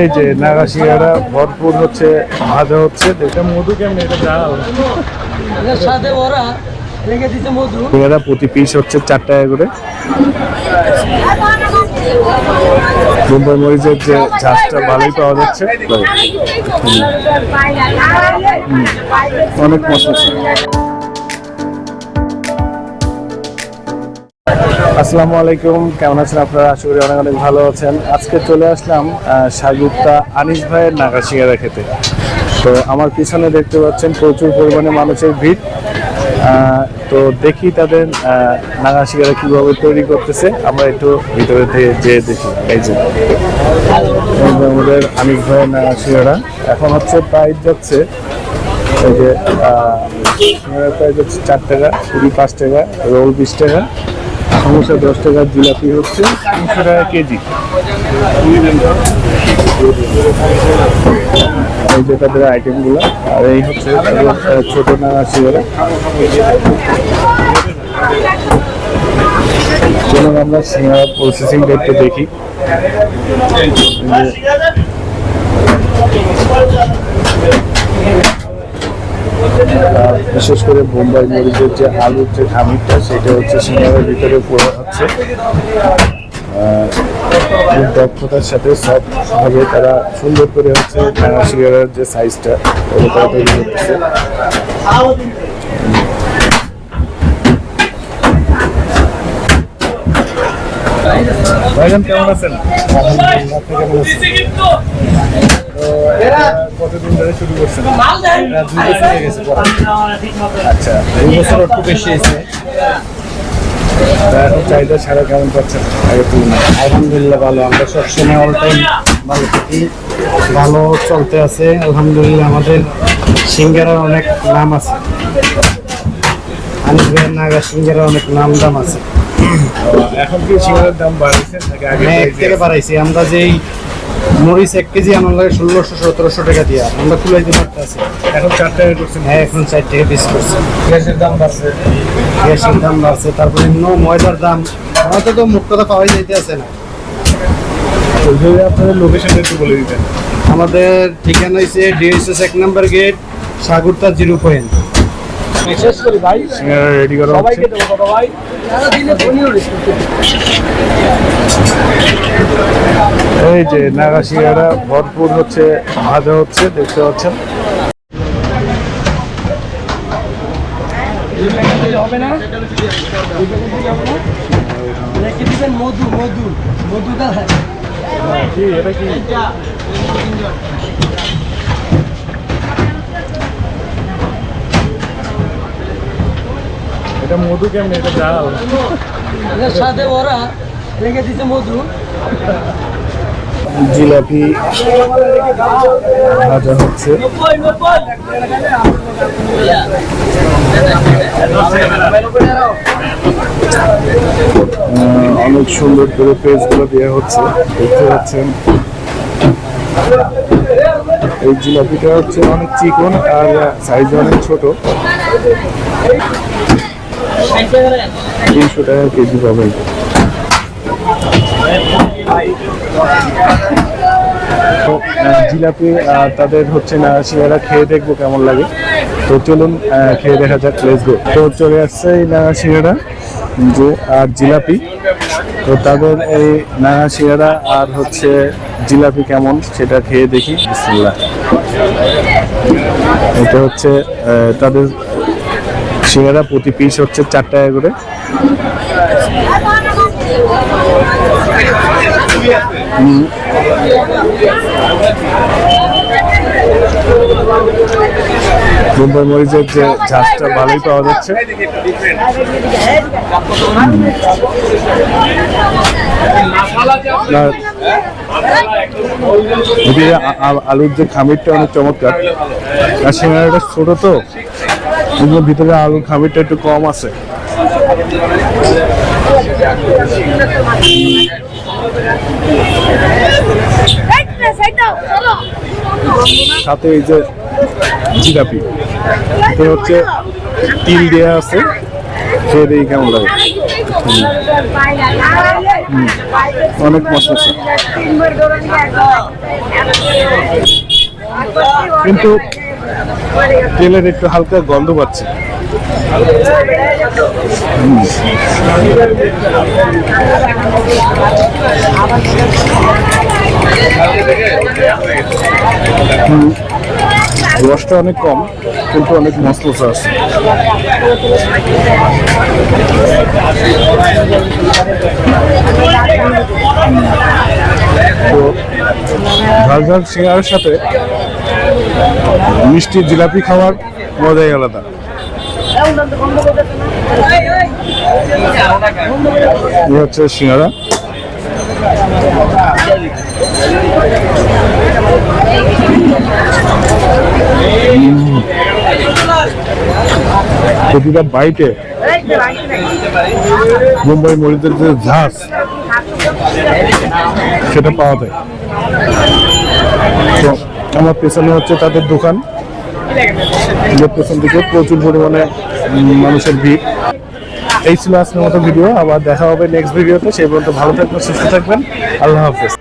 এই যে নাগা সিঙ্গারা ভরপুর হচ্ছে, ভাজা হচ্ছে। এটা মধু কেমন? এটা জাল সাথে ওরা রেখে দিতে মধু। সিঙ্গারা প্রতি পিস হচ্ছে 4 টাকা করে। মুম্বাই মরিচের যে ঝাঁসটা ভালোই পাওয়া যাচ্ছে, অনেক মশলা। আসসালামু আলাইকুম, কেমন আছেন আপনারা? আশা করি অনেক অনেক ভালো আছেন। আজকে চলে আসলাম সাগুপ্তা আনিস ভাইয়ের নাগা সিঙ্গারা খেতে। তো আমার পিছনে দেখতে পাচ্ছেন প্রচুর পরিমাণে মানুষের ভিড়। তো দেখি তাদের নাগা সিঙ্গারা কীভাবে তৈরি করতেছে, আমরা একটু ভিতরে থেকে যেয়ে দেখি। এই যে আমাদের আনিস ভাইয়ের নাগা সিঙ্গারা এখন হচ্ছে প্রাইস যাচ্ছে, এই যে সিঙ্গারা প্রাইস হচ্ছে 4 টাকা, পুরি 5 টাকা, রোল 20 টাকা, সমোসা 10 টাকা, জিলাপি হচ্ছে 300 টাকা কেজি। এই যে তাদের আইটেমগুলো, আর এই হচ্ছে ছোট নাগা সিঙ্গারা। চলুন আমরা সিঙ্গারা প্রসেসিং দেখতে দেখি। বিশেষ করে বোম্বাই মরিচের যে আলুর যে খামিরটা, সেটা হচ্ছে সিঙ্গারার ভিতরে পড়ে হচ্ছে। দক্ষতার সাথে সবভাবে তারা সুন্দর করে হচ্ছে নাগা সিঙ্গারার যে সাইজটা ওটা তারা তৈরি করতেছে। ভাইজান কেমন আছেন? কতদিন ধরে শুরু করছেন? 2 বছর হয়ে গেছে। আচ্ছা, 2 বছর একটু বেশি হয়েছে। এখন চাহিদা ছাড়া কেমন পাচ্ছেন আগের তুলনায়? আলহামদুলিল্লাহ ভালো, আমরা সবসময় অল টাইম ভালো থাকি, ভালো চলতে আছে আলহামদুলিল্লাহ। আমাদের সিঙ্গারার অনেক নাম আছে, আনিস ভাইয়ের নাগা সিঙ্গারার অনেক নাম দাম আছে। এখন কি সিঙ্গারার দাম বাড়াইছে নাকি আগে? এক থেকে বাড়াইছি। আমরা যেই মরিচ 1 কেজি আমার লাগে 1600-1700 টাকা দিয়ে আমরা কুলাইতে পারতেছি। এখন 4 টাকা করছেন? হ্যাঁ, এখন 4 টাকা পিস করছে। গ্যাসের দাম বাড়ছে, গ্যাসের দাম বাড়ছে, তারপরে ময়দার দাম, হয়তো তো মুখ কথা পাওয়াই যাইতে আছে না। যদি আপনাদের লোকেশনটা একটু বলে দিতেন। আমাদের ঠিকানা হচ্ছে ডিএসএস 1 নম্বর গেট, সাগুরতা 0 পয়েন্ট। শেষ করি ভাই, সিঙ্গারা রেডি করা হচ্ছে। সবাইকে দেবো কথা ভাই। যারা দিলে বনিও এই যে নাগা সিঙ্গারা ভরপুর হচ্ছে, ভাজা হচ্ছে, দেখতে পাচ্ছেন। হবে না, রেখে দিবেন মধু, মধু মধু দাদা। কি এটা কি? এটা মধু কেমন? এটা জাল সাথে ওরা রেখে দিতে মধু। জিলাপি ভাজা হচ্ছে। অনেক সুন্দর করে পেস্টগুলো দেওয়া হচ্ছে, দেখতে পাচ্ছেন। এই জিলাপিটা হচ্ছে অনেক চিকন আর সাইজ অনেক ছোট। 300 টাকা কেজি পাবেন। জিলাপি তাদের হচ্ছে না, সিঙ্গারা খেয়ে দেখবো কেমন লাগে। তো চলুন খেয়ে দেখা যাক, লেটস গো। তো চলে আসছে এই নাগা সিঙ্গারা যে আর জিলাপি। তো তাদের এই নাগা সিঙ্গারা আর হচ্ছে জিলাপি কেমন সেটা খেয়ে দেখি। বিসমিল্লাহ। এটা হচ্ছে তাদের সিঙ্গারা প্রতি পিস হচ্ছে 4 টাকা করে। মুম্বাই মরিচের যে ঝাঁসটা ভালোই পাওয়া যাচ্ছে। আলুর যে খামিরটা অনেক চমৎকার, আর সিঙ্গারাটা ছোট, তো ভিতরে আলুর খামিরটা একটু কম আছে। সাথে এই যে জিলাপি, এটা হচ্ছে তিল দেওয়া আছে, খেয়ে দেখি কেমন লাগে। অনেক মশলা। কিন্তু তেলের একটু হালকা গন্ধ পাচ্ছি। রসটা অনেক কম কিন্তু অনেক মশলা আছে। তো ঝাল ঝাল সিঙ্গারার সাথে মিষ্টি জিলাপি খাওয়ার মজাই আলাদা। এই হচ্ছে সিঙ্গারা। প্রতিটা বাইটে মুম্বাই মরিচের যে ঝাঁস সেটা পাওয়া যায়। তো আমার পেছনে হচ্ছে তাদের দোকান, পেছন দিকে প্রচুর পরিমাণে মানুষের ভিড়। এই ছিল আজকের মতো ভিডিও, আবার দেখা হবে নেক্সট ভিডিওতে। সেই পর্যন্ত ভালো থাকবেন, সুস্থ থাকবেন, আল্লাহ হাফেজ।